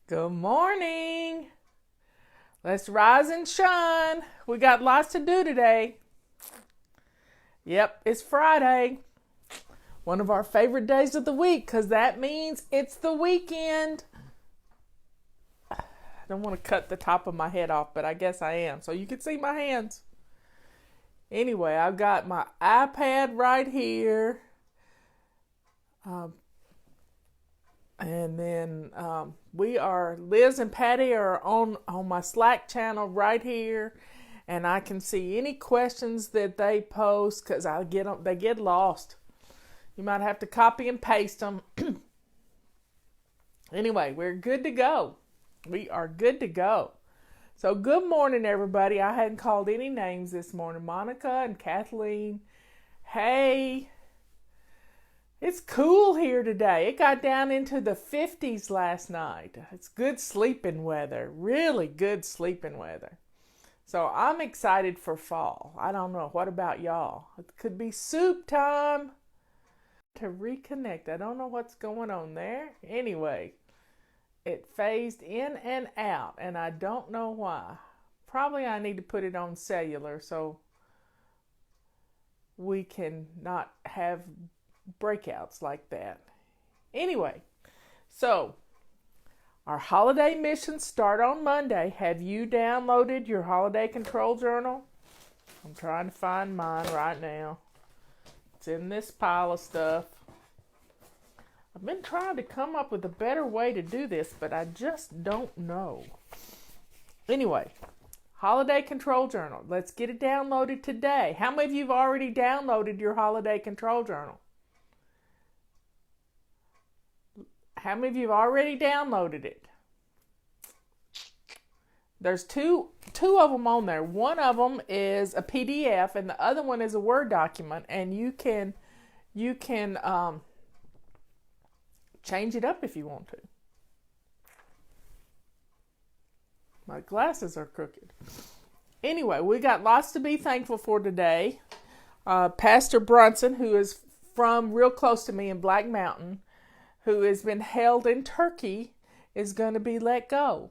Good morning. Let's rise and shine. We got lots to do today. Yep, it's Friday. One of our favorite days of the week because that means it's the weekend. I don't want to cut the top of my head off, but I guess I am. So you can see my hands. Anyway, I've got my iPad right here. And then Liz and Patty are on my Slack channel right here. And I can see any questions that they post because they get lost. You might have to copy and paste them. Anyway, we're good to go. We are good to go. So good morning, everybody. I hadn't called any names this morning. Monica and Kathleen. Hey. It's cool here today. It got down into the 50s last night. It's good sleeping weather. Really good sleeping weather. So I'm excited for fall. I don't know. What about y'all? It could be soup time to reconnect. I don't know what's going on there. Anyway, it phased in and out, and I don't know why. Probably I need to put it on cellular so we can not have breakouts like that. Anyway, so our holiday missions start on Monday. Have you downloaded your holiday control journal? I'm trying to find mine right now. It's in this pile of stuff. I've been trying to come up with a better way to do this, but I just don't know. Anyway, holiday control journal. Let's get it downloaded today. How many of you have already downloaded your holiday control journal? How many of you have already downloaded it? There's two of them on there. One of them is a PDF and the other one is a Word document, and you can change it up if you want to. My glasses are crooked. Anyway, we got lots to be thankful for today. Pastor Brunson, who is from real close to me in Black Mountain, who has been held in Turkey, is going to be let go.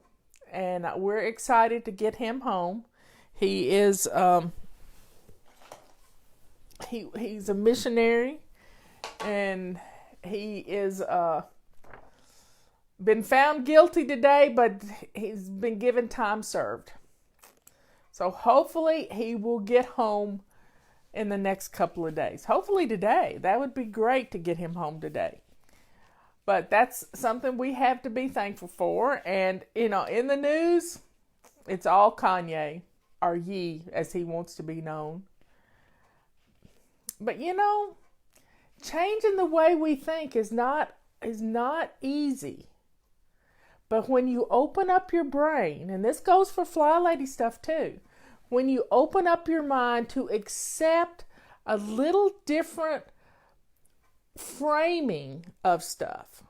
And we're excited to get him home. He is he's a missionary, and he is been found guilty today, but he's been given time served. So hopefully he will get home in the next couple of days. Hopefully today. That would be great to get him home today. But that's something we have to be thankful for. And, in the news, it's all Kanye, or Ye, as he wants to be known. But, changing the way we think is not easy. But when you open up your brain, and this goes for Fly Lady stuff too, when you open up your mind to accept a little different framing of stuff.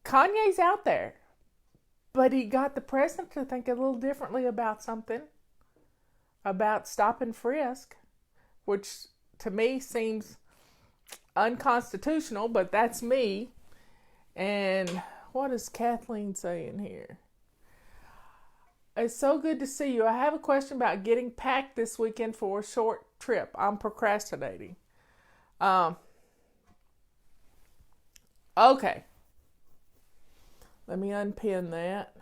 Kanye's out there, but he got the president to think a little differently about something, about stop and frisk, which to me seems unconstitutional, but that's me. And what is Kathleen saying here? It's so good to see you. I have a question about getting packed this weekend for a short trip. I'm procrastinating. Okay. Let me unpin that.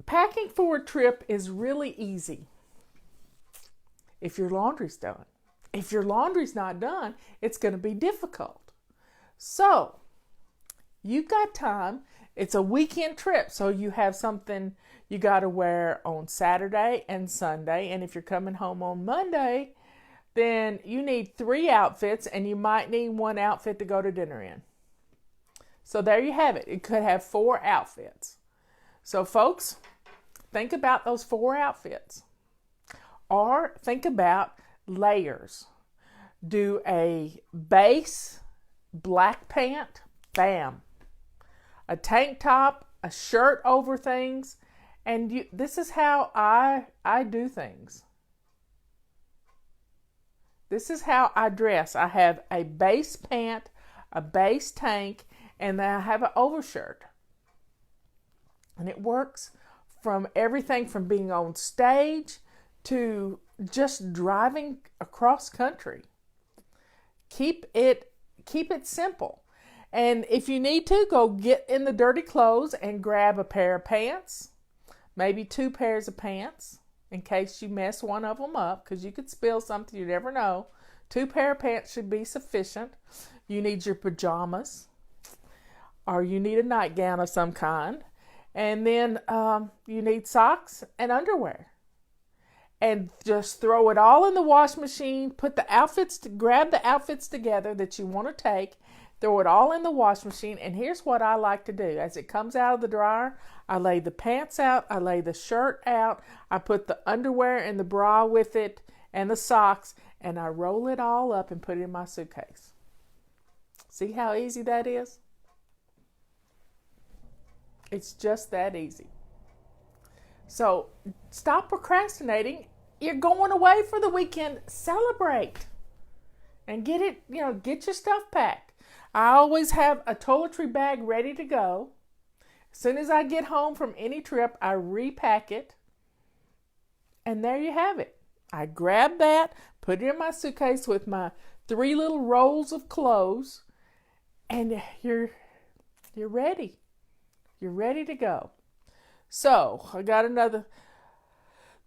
Packing for a trip is really easy if your laundry's done. If your laundry's not done, it's going to be difficult. So, you've got time. It's a weekend trip, so you have something you got to wear on Saturday and Sunday. And if you're coming home on Monday, then you need 3 outfits, and you might need 1 outfit to go to dinner in. So there you have it. It could have 4 outfits. So folks, think about those 4 outfits. Or think about layers. Do a base black pant, bam. A tank top, a shirt over things, and this is how I do things. This is how I dress. I have a base pant, a base tank, and then I have an overshirt. And it works from everything from being on stage to just driving across country. Keep it simple. And if you need to, go get in the dirty clothes and grab a pair of pants, maybe 2 pairs of pants in case you mess one of them up, because you could spill something, you never know. 2 pair of pants should be sufficient. You need your pajamas, or you need a nightgown of some kind. And then you need socks and underwear. And just throw it all in the wash machine. Grab the outfits together that you want to take. Throw it all in the wash machine. And here's what I like to do. As it comes out of the dryer, I lay the pants out. I lay the shirt out. I put the underwear and the bra with it and the socks. And I roll it all up and put it in my suitcase. See how easy that is? It's just that easy. So stop procrastinating. You're going away for the weekend. Celebrate and get your stuff packed. I always have a toiletry bag ready to go. As soon as I get home from any trip, I repack it. And there you have it. I grab that, put it in my suitcase with my 3 little rolls of clothes, and you're ready. You're ready to go. So, I got another.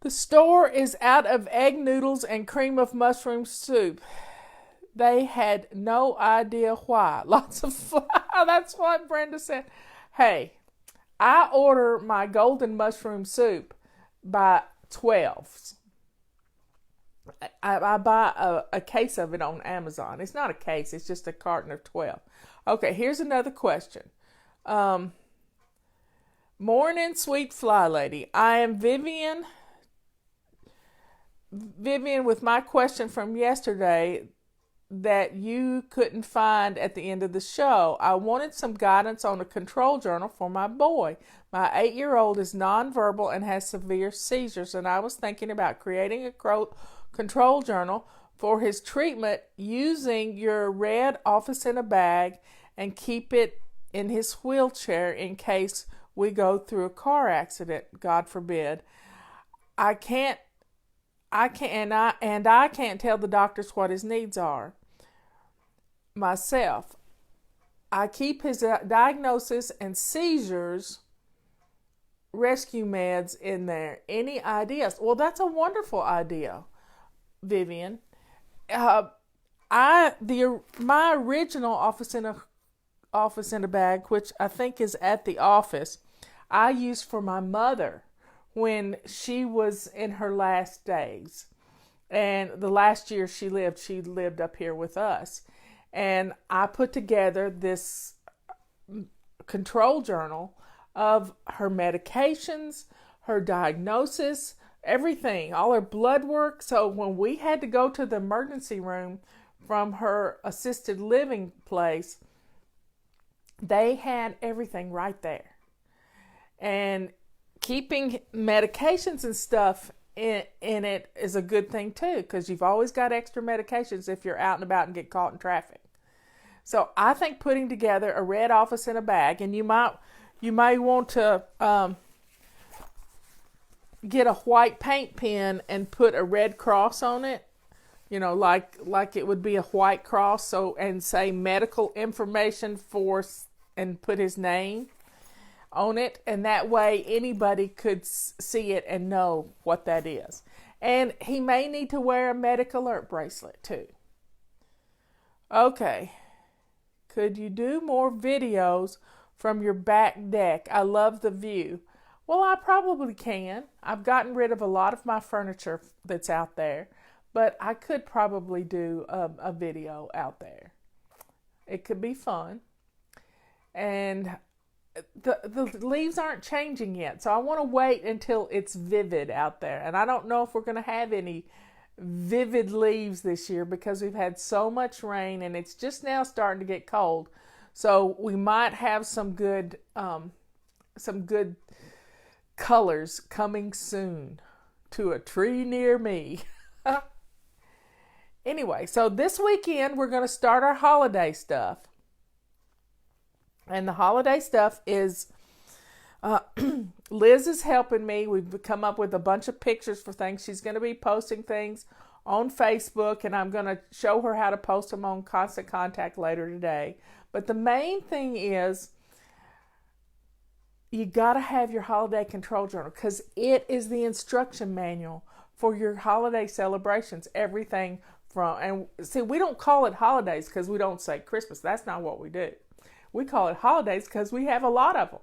The store is out of egg noodles and cream of mushroom soup. They had no idea why. Lots of fun. That's what Brenda said. Hey, I order my golden mushroom soup by 12s. I buy a case of it on Amazon. It's not a case. It's just a carton of 12. Okay, here's another question. Morning, sweet fly lady. I am Vivian. Vivian, with my question from yesterday that you couldn't find at the end of the show. I wanted some guidance on a control journal for my boy. My 8-year-old is nonverbal and has severe seizures, and I was thinking about creating a control journal for his treatment using your red office in a bag and keep it in his wheelchair in case we go through a car accident, God forbid. I can't tell the doctors what his needs are myself. I keep his diagnosis and seizures rescue meds in there. Any ideas? Well, that's a wonderful idea, Vivian. My original office in a bag, which I think is at the office, I used for my mother when she was in her last days. And the last year she lived up here with us. And I put together this control journal of her medications, her diagnosis, everything, all her blood work. So when we had to go to the emergency room from her assisted living place, they had everything right there. And keeping medications and stuff in it is a good thing too, because you've always got extra medications if you're out and about and get caught in traffic. So I think putting together a red office in a bag, and you may want to get a white paint pen and put a red cross on it, like it would be a white cross. So, and say medical information and put his name on it, and that way anybody could see it and know what that is. And he may need to wear a medic alert bracelet too. Okay, could you do more videos from your back deck? I love the view. Well, I probably can. I've gotten rid of a lot of my furniture that's out there, but I could probably do a video out there. It could be fun. And the leaves aren't changing yet, so I want to wait until it's vivid out there. And I don't know if we're going to have any vivid leaves this year because we've had so much rain and it's just now starting to get cold. So we might have some good colors coming soon to a tree near me. Anyway, so this weekend we're going to start our holiday stuff. And the holiday stuff is Liz is helping me. We've come up with a bunch of pictures for things. She's going to be posting things on Facebook, and I'm going to show her how to post them on Constant Contact later today. But the main thing is you got to have your holiday control journal, because it is the instruction manual for your holiday celebrations. Everything from, and see, we don't call it holidays because we don't say Christmas. That's not what we do. We call it holidays because we have a lot of them.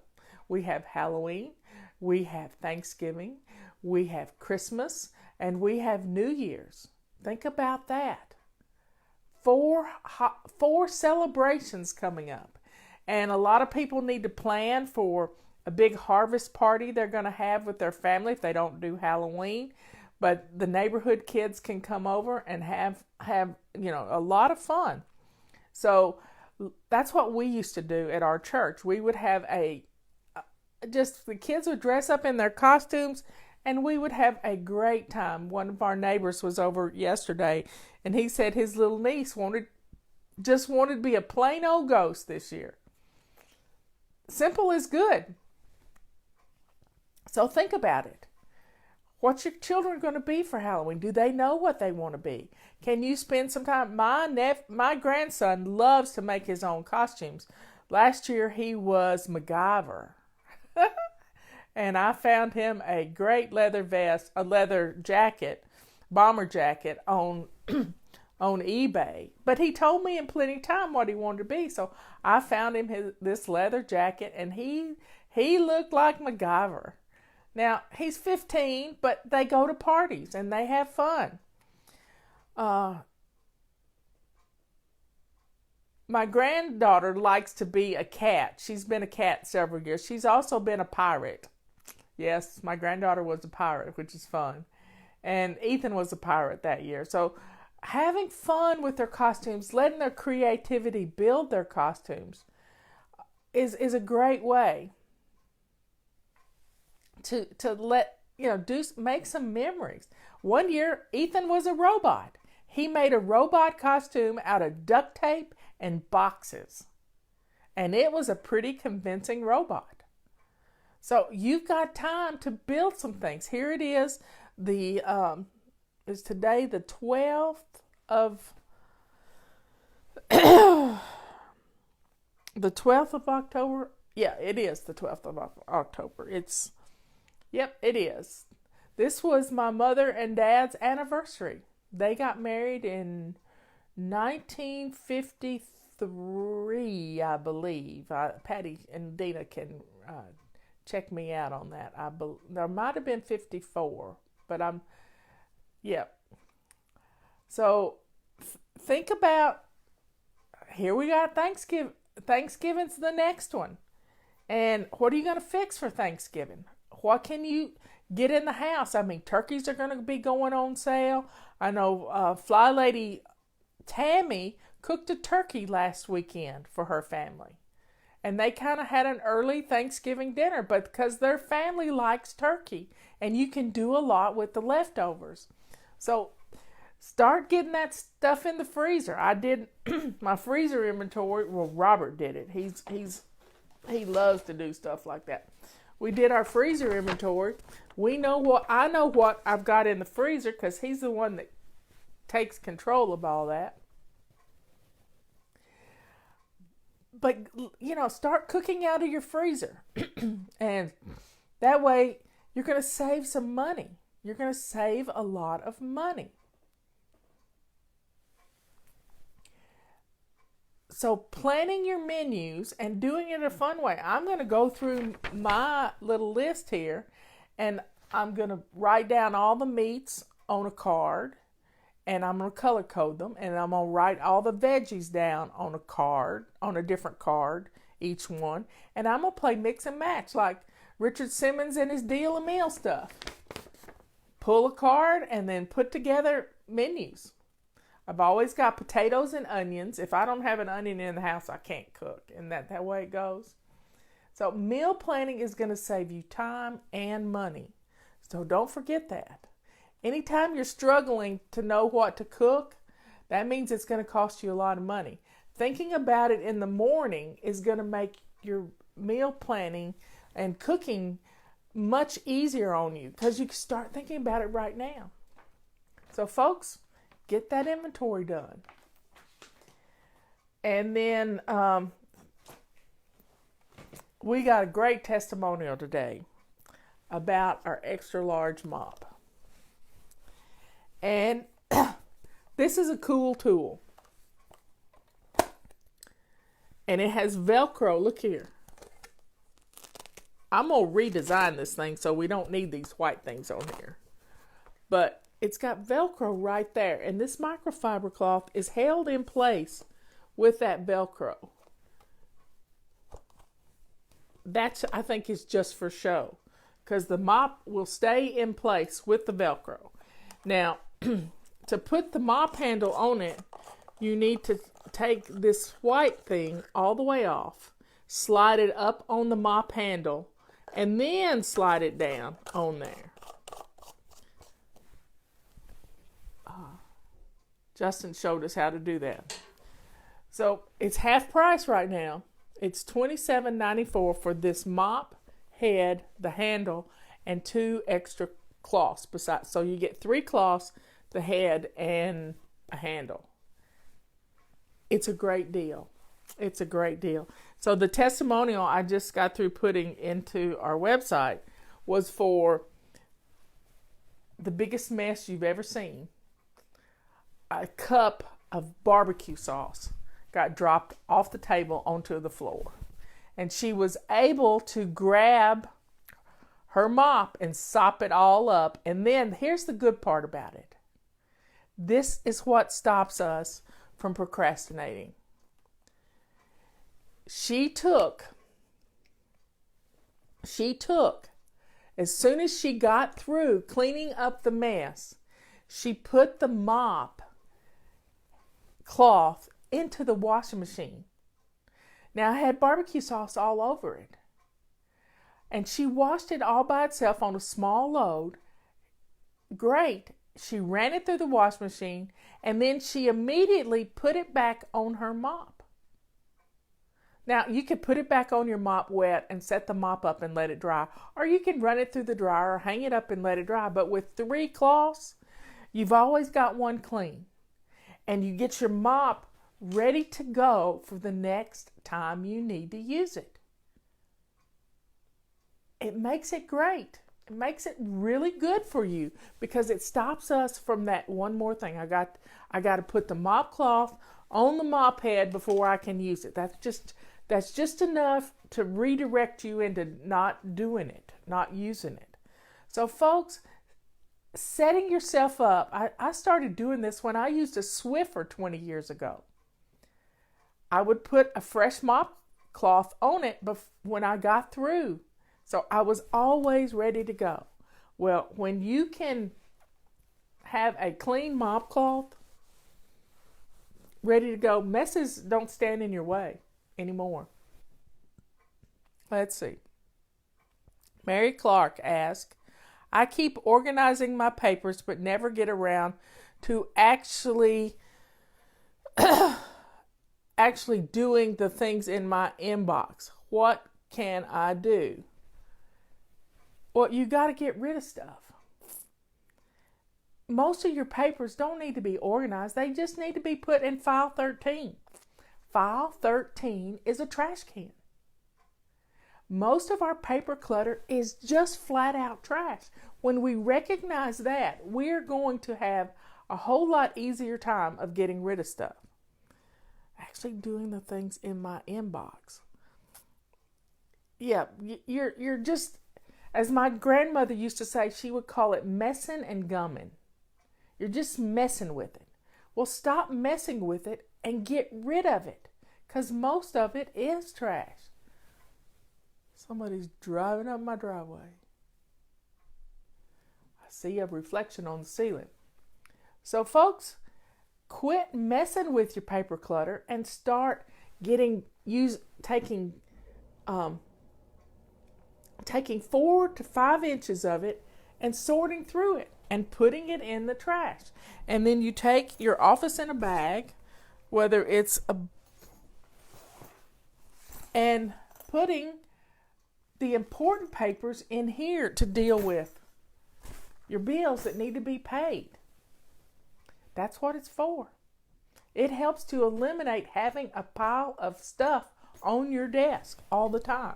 We have Halloween, we have Thanksgiving, we have Christmas, and we have New Year's. Think about that. Four celebrations coming up. And a lot of people need to plan for a big harvest party they're going to have with their family if they don't do Halloween. But the neighborhood kids can come over and have a lot of fun. So that's what we used to do at our church. We would have the kids would dress up in their costumes, and we would have a great time. One of our neighbors was over yesterday, and he said his little niece wanted to be a plain old ghost this year. Simple is good. So think about it. What's your children going to be for Halloween? Do they know what they want to be? Can you spend some time? My grandson loves to make his own costumes. Last year he was MacGyver. And I found him a great leather vest, a leather jacket, bomber jacket on eBay. But he told me in plenty of time what he wanted to be. So I found him this leather jacket, and he looked like MacGyver. Now, he's 15, but they go to parties and they have fun. My granddaughter likes to be a cat. She's been a cat several years. She's also been a pirate. Yes, my granddaughter was a pirate, which is fun. And Ethan was a pirate that year. So having fun with their costumes, letting their creativity build their costumes is a great way to make some memories. One year, Ethan was a robot. He made a robot costume out of duct tape and boxes. And it was a pretty convincing robot. So you've got time to build some things. Here it is. Is today the 12th of the 12th of October? Yeah, it is the 12th of October. Yep, it is. This was my mother and dad's anniversary. They got married in 1953, I believe. Patty and Dina can check me out on that. There might have been 54, but yep. So think about, here we got Thanksgiving. Thanksgiving's the next one. And what are you going to fix for Thanksgiving? What can you get in the house? I mean, turkeys are going to be going on sale. I know Fly Lady Tammy cooked a turkey last weekend for her family. And they kind of had an early Thanksgiving dinner, but because their family likes turkey, and you can do a lot with the leftovers. So start getting that stuff in the freezer. I did my freezer inventory. Well, Robert did it. He loves to do stuff like that. We did our freezer inventory. I know what I've got in the freezer because he's the one that takes control of all that. But, start cooking out of your freezer. And that way, you're going to save some money. You're going to save a lot of money. So planning your menus and doing it a fun way. I'm going to go through my little list here, and I'm going to write down all the meats on a card, and I'm going to color code them, and I'm going to write all the veggies down on a card, on a different card, each one, and I'm going to play mix and match like Richard Simmons and his Deal a Meal stuff. Pull a card and then put together menus. I've always got potatoes and onions. If I don't have an onion in the house, I can't cook. Isn't that way it goes? So meal planning is going to save you time and money. So don't forget that. Anytime you're struggling to know what to cook, That means it's going to cost you a lot of money. Thinking about it in the morning is going to make your meal planning and cooking much easier on you because you can start thinking about it right now. So folks, get that inventory done. And then we got a great testimonial today about our extra large mop. And this is a cool tool. And it has Velcro. Look here. I'm going to redesign this thing so we don't need these white things on here. But it's got Velcro right there. And this microfiber cloth is held in place with that Velcro. That's, I think, is just for show. Because the mop will stay in place with the Velcro. Now, to put the mop handle on it, you need to take this white thing all the way off, slide it up on the mop handle, and then slide it down on there. Justin showed us how to do that. So it's half price right now. It's $27.94 for this mop head, the handle, and 2 extra cloths besides. So you get 3 cloths, the head, and a handle. It's a great deal. It's a great deal. So the testimonial I just got through putting into our website was for the biggest mess you've ever seen. A cup of barbecue sauce got dropped off the table onto the floor. And she was able to grab her mop and sop it all up. And then here's the good part about it. This is what stops us from procrastinating. She took, as soon as she got through cleaning up the mess, she put the mop cloth into the washing machine. Now, I had barbecue sauce all over it. And she washed it all by itself on a small load. Great. She ran it through the washing machine, and then she immediately put it back on her mop. Now, you could put it back on your mop wet and set the mop up and let it dry. Or you can run it through the dryer or hang it up and let it dry. But with 3 cloths, you've always got one clean. And you get your mop ready to go for the next time you need to use it. It makes it great. It makes it really good for you because it stops us from that one more thing. I got to put the mop cloth on the mop head before I can use it. That's just enough to redirect you into not doing it, not using it. So folks, setting yourself up. I started doing this when I used a Swiffer 20 years ago. I would put a fresh mop cloth on it when I got through. So I was always ready to go. Well, when you can have a clean mop cloth ready to go, messes don't stand in your way anymore. Let's see. Mary Clark asked, I keep organizing my papers but never get around to actually doing the things in my inbox. What can I do? Well, you got to get rid of stuff. Most of your papers don't need to be organized. They just need to be put in file 13. File 13 is a trash can. Most of our paper clutter is just flat out trash. When we recognize that, we're going to have a whole lot easier time of getting rid of stuff. Actually doing the things in my inbox. Yeah, you're just, as my grandmother used to say, she would call it messing and gumming. You're just messing with it. Well, stop messing with it and get rid of it, because most of it is trash. Somebody's driving up my driveway. I see a reflection on the ceiling. So folks, quit messing with your paper clutter and start taking 4 to 5 inches of it and sorting through it. and putting it in the trash. And then you take your office in a bag, whether it's and putting the important papers in here to deal with your bills that need to be paid. That's what it's for. It helps to eliminate having a pile of stuff on your desk all the time.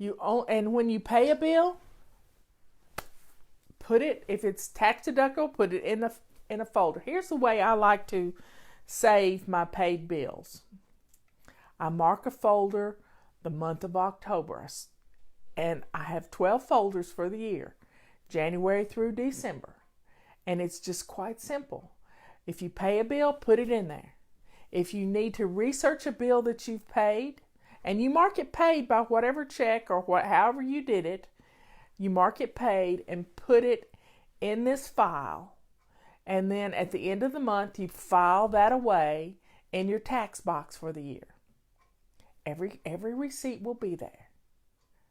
And when you pay a bill, put it, if it's tax deductible, put it in a folder. Here's the way I like to save my paid bills. I mark a folder the month of October, and I have 12 folders for the year, January through December. And it's just quite simple. If you pay a bill, put it in there. If you need to research a bill that you've paid, and you mark it paid by whatever check or however you did it, you mark it paid and put it in this file. And then at the end of the month, you file that away in your tax box for the year. Every receipt will be there.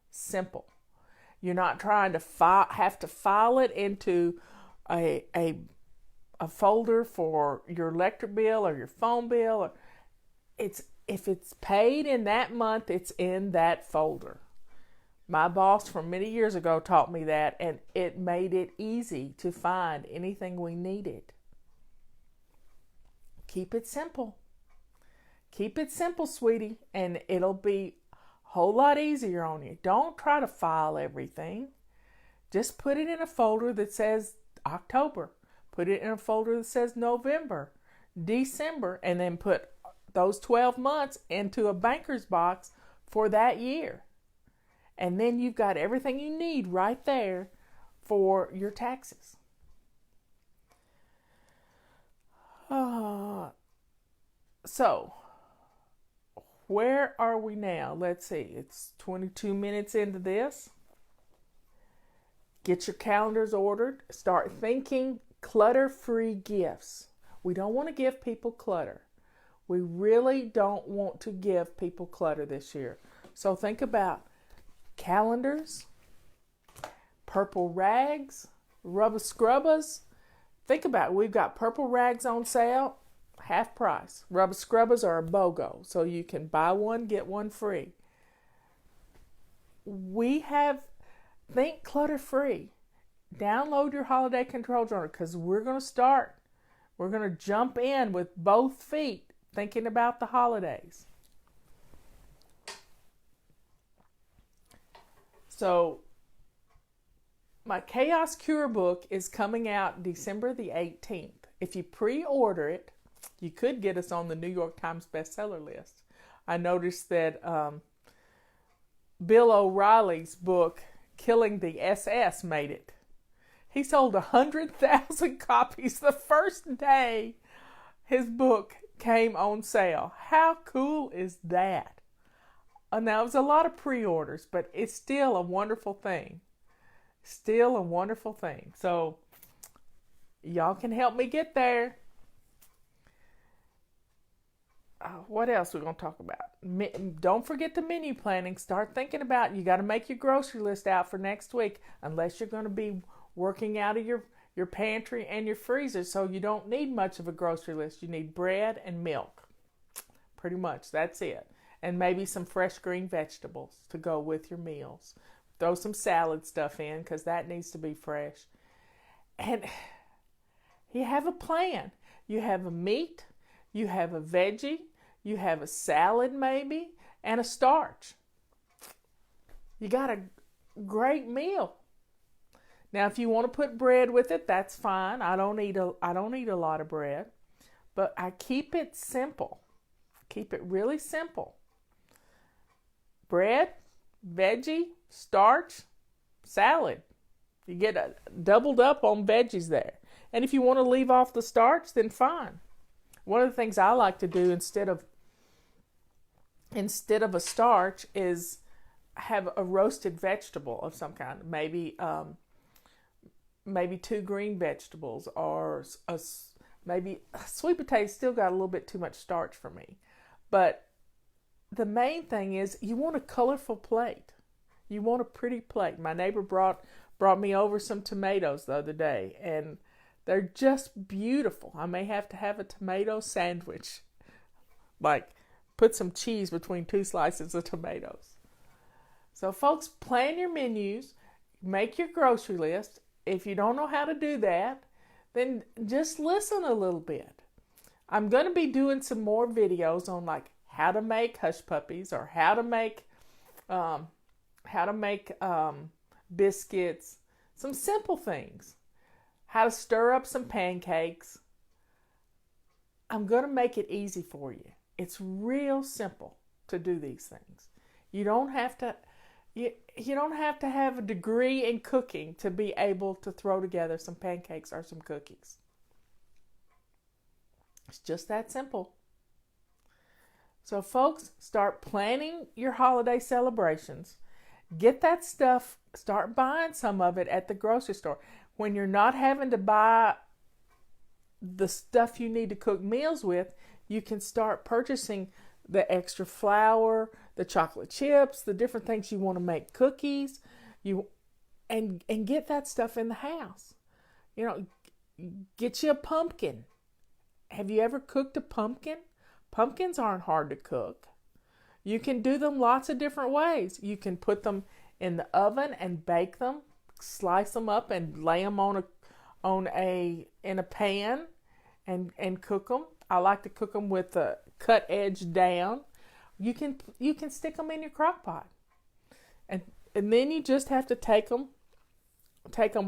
Simple. You're not trying to have to file it into a folder for your electric bill or your phone bill. If it's paid in that month, it's in that folder. My boss from many years ago taught me that, and it made it easy to find anything we needed. Keep it simple. Keep it simple, sweetie, and it'll be a whole lot easier on you. Don't try to file everything. Just put it in a folder that says October. Put it in a folder that says November, December, and then put those 12 months into a banker's box for that year. And then you've got everything you need right there for your taxes. So, where are we now? Let's see. It's 22 minutes into this. Get your calendars ordered. Start thinking clutter-free gifts. We don't want to give people clutter. We really don't want to give people clutter this year. So think about calendars, purple rags, rubber scrubbers. Think about it. We've got purple rags on sale, half price. Rubber scrubbers are a BOGO, so you can buy one, get one free. Think clutter-free. Download your holiday control journal because we're going to jump in with both feet thinking about the holidays. So, my Chaos Cure book is coming out December the 18th. If you pre-order it, you could get us on the New York Times bestseller list. I noticed that Bill O'Reilly's book, Killing the SS, made it. He sold 100,000 copies the first day his book came on sale. How cool is that? Now, it was a lot of pre-orders, but it's still a wonderful thing. Still a wonderful thing. So, y'all can help me get there. What else are we going to talk about? Don't forget the menu planning. Start thinking about, you got to make your grocery list out for next week, unless you're going to be working out of your pantry and your freezer, so you don't need much of a grocery list. You need bread and milk. Pretty much, that's it. And maybe some fresh green vegetables to go with your meals. Throw some salad stuff in because that needs to be fresh. And you have a plan. You have a meat, you have a veggie, you have a salad maybe, and a starch. You got a great meal. Now, if you want to put bread with it, that's fine. I don't eat a lot of bread, but I keep it simple. Keep it really simple. Bread, veggie, starch, salad. You get doubled up on veggies there. And if you want to leave off the starch, then fine. One of the things I like to do instead of a starch is have a roasted vegetable of some kind. Maybe 2 green vegetables, or maybe sweet potatoes still got a little bit too much starch for me. But the main thing is you want a colorful plate. You want a pretty plate. My neighbor brought brought me over some tomatoes the other day, and they're just beautiful. I may have to have a tomato sandwich. Like, put some cheese between 2 slices of tomatoes. So, folks, plan your menus, make your grocery list. If you don't know how to do that, then just listen a little bit. I'm going to be doing some more videos on like how to make hush puppies, or how to make biscuits, some simple things. How to stir up some pancakes. I'm going to make it easy for you. It's real simple to do these things. You don't have to have a degree in cooking to be able to throw together some pancakes or some cookies. It's just that simple. So, folks, start planning your holiday celebrations. Get that stuff, start buying some of it at the grocery store. When you're not having to buy the stuff you need to cook meals with, you can start purchasing the extra flour, the chocolate chips, the different things you want to make cookies, and get that stuff in the house. You know, get you a pumpkin. Have you ever cooked a pumpkin? Pumpkins aren't hard to cook. You can do them lots of different ways. You can put them in the oven and bake them, slice them up and lay them in a pan and cook them. I like to cook them with the cut edge down. You can stick them in your crock pot, and then you just have to take them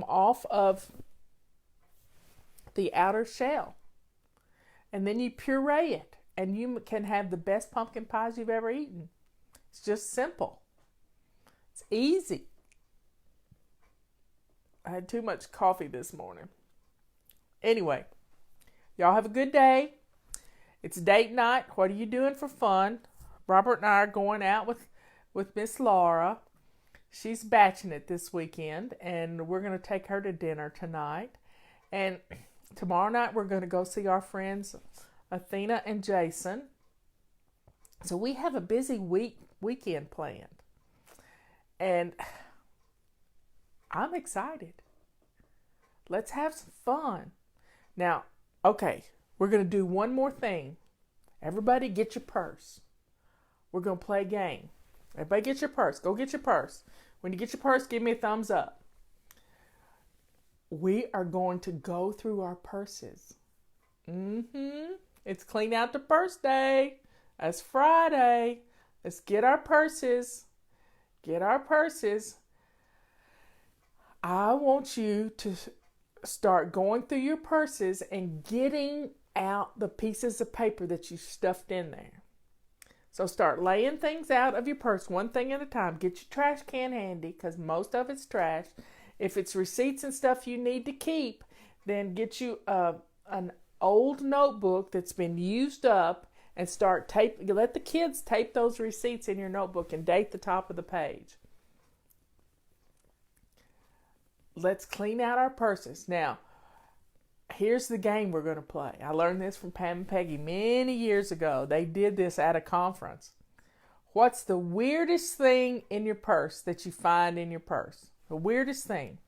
off of the outer shell, and then you puree it, and you can have the best pumpkin pies you've ever eaten. It's just simple. It's easy. I had too much coffee this morning. Anyway, y'all have a good day. It's date night. What are you doing for fun? Robert and I are going out with Miss Laura. She's batching it this weekend, and we're going to take her to dinner tonight. And tomorrow night we're going to go see our friends Athena and Jason. So we have a busy weekend planned. And I'm excited. Let's have some fun. Now, okay, we're going to do one more thing. Everybody get your purse. We're going to play a game. Everybody get your purse. Go get your purse. When you get your purse, give me a thumbs up. We are going to go through our purses. It's Clean Out the Purse Day. That's Friday. Let's get our purses. Get our purses. I want you to start going through your purses and getting out the pieces of paper that you stuffed in there. So start laying things out of your purse, one thing at a time. Get your trash can handy, because most of it's trash. If it's receipts and stuff you need to keep, then get you an old notebook that's been used up and start let the kids tape those receipts in your notebook and date the top of the page. Let's clean out our purses. Now, here's the game we're going to play. I learned this from Pam and Peggy many years ago. They did this at a conference. What's the weirdest thing in your purse that you find in your purse? The weirdest thing.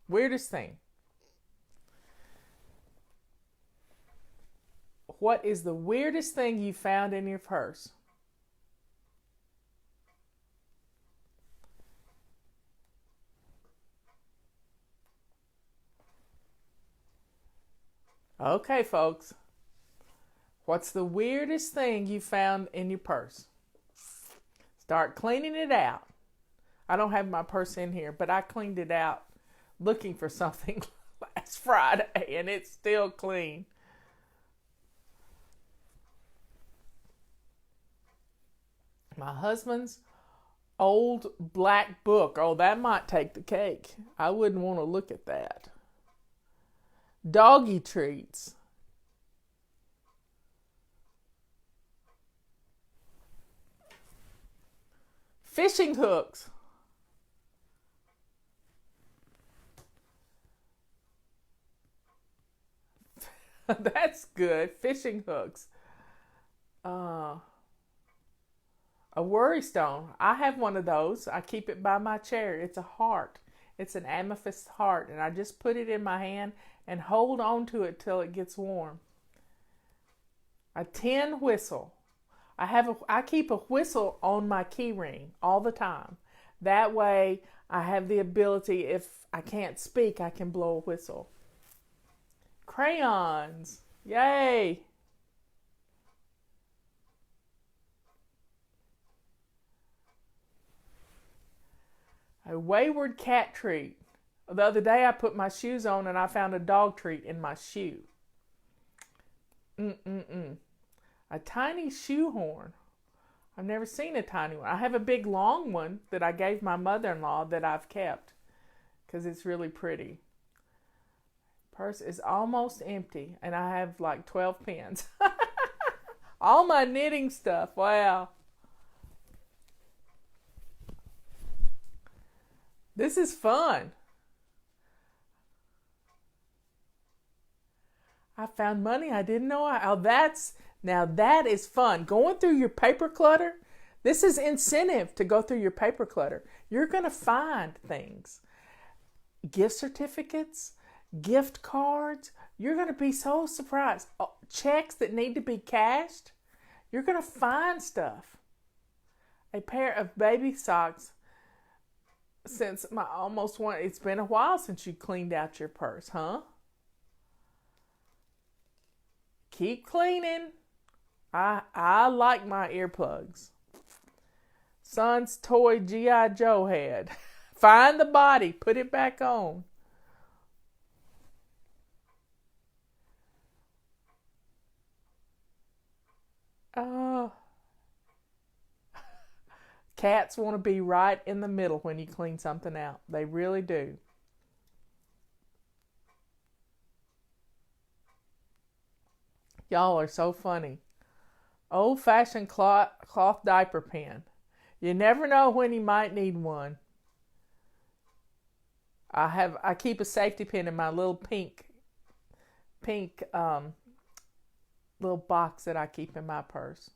Weirdest thing. What is the weirdest thing you found in your purse? Okay, folks. What's the weirdest thing you found in your purse? Start cleaning it out. I don't have my purse in here, but I cleaned it out looking for something last Friday, and it's still clean. My husband's old black book. Oh, that might take the cake. I wouldn't want to look at that. Doggy treats. Fishing hooks. That's good. Fishing hooks. A worry stone. I have one of those. I keep it by my chair. It's a heart. It's an amethyst heart, and I just put it in my hand and hold on to it till it gets warm. A tin whistle. I keep a whistle on my key ring all the time. That way I have the ability, if I can't speak, I can blow a whistle. Crayons. Yay! A wayward cat treat. The other day I put my shoes on and I found a dog treat in my shoe. A tiny shoehorn. I've never seen a tiny one. I have a big long one that I gave my mother-in-law that I've kept because it's really pretty. Purse is almost empty and I have like 12 pens. All my knitting stuff. Wow. This is fun. I found money I didn't know now that is fun. Going through your paper clutter, this is incentive to go through your paper clutter. You're going to find things. Gift certificates, gift cards. You're going to be so surprised. Checks that need to be cashed. You're going to find stuff. A pair of baby socks. Since it's been a while since you cleaned out your purse, huh? Keep cleaning. I like my earplugs. Son's toy G.I. Joe head. Find the body, put it back on. Cats want to be right in the middle when you clean something out. They really do. Y'all are so funny. Old-fashioned cloth diaper pen. You never know when you might need one. I keep a safety pin in my little pink little box that I keep in my purse.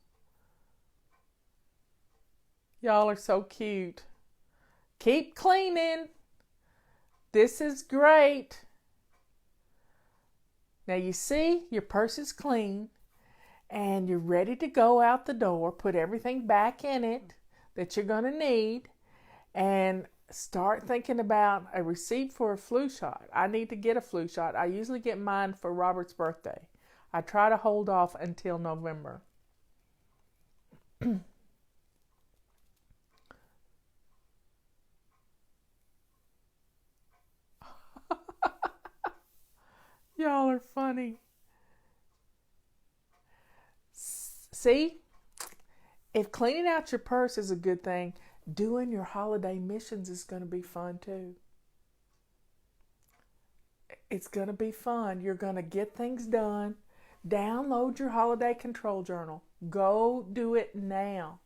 Y'all are so cute. Keep cleaning. This is great. Now you see, your purse is clean and you're ready to go out the door. Put everything back in it that you're going to need and start thinking about a receipt for a flu shot. I need to get a flu shot. I usually get mine for Robert's birthday. I try to hold off until November. Y'all are funny. See, if cleaning out your purse is a good thing, doing your holiday missions is going to be fun too. It's going to be fun. You're going to get things done. Download your holiday control journal. Go do it now.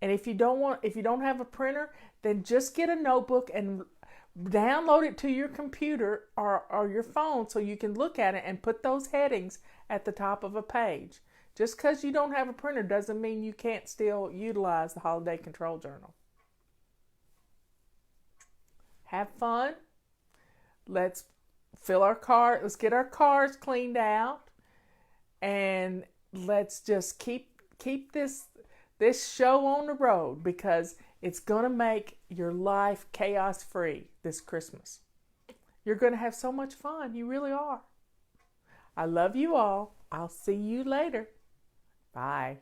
And if you don't have a printer, then just get a notebook and download it to your computer or your phone so you can look at it and put those headings at the top of a page. Just because you don't have a printer doesn't mean you can't still utilize the holiday control journal. Have fun. Let's get our cars cleaned out, and let's just keep this show on the road because it's going to make your life chaos-free this Christmas. You're going to have so much fun. You really are. I love you all. I'll see you later. Bye.